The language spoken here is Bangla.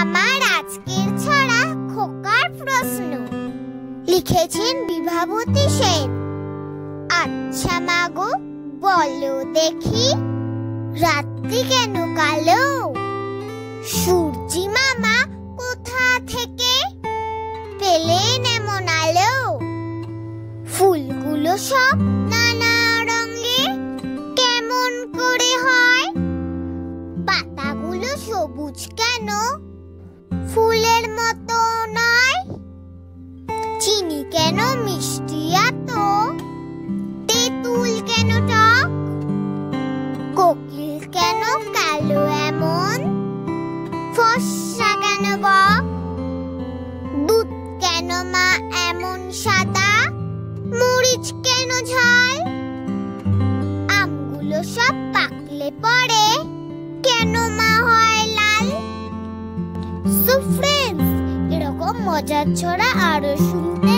আমার আজকের ছড়া খোকার প্রশ্ন লিখেছেন বিভাবতী সেন। আচ্ছা মাগো বলো দেখি, রাত্রি কেন কালো? সূর্যি মামা কোথা থেকে পেলেন এমন আলো? ফুলগুলো সব নানা রঙে কেমন করে হয়? পাতাগুলো সবুজ কেন ফুলের মতো নয়? চিনি কেন মিষ্টি এত? তেঁতুল কেন টক? কোকিল কেন কালো এমন? ফর্সা কেন বক? দুধ কেন মা এমন সাদা? মরিচ কেন ঝাল? আমগুলো সব পাকলে পরে কেন মা হয় লাল? সো ফ্রেন্ডস, এরকম মজার ছড়া আরো শুনতে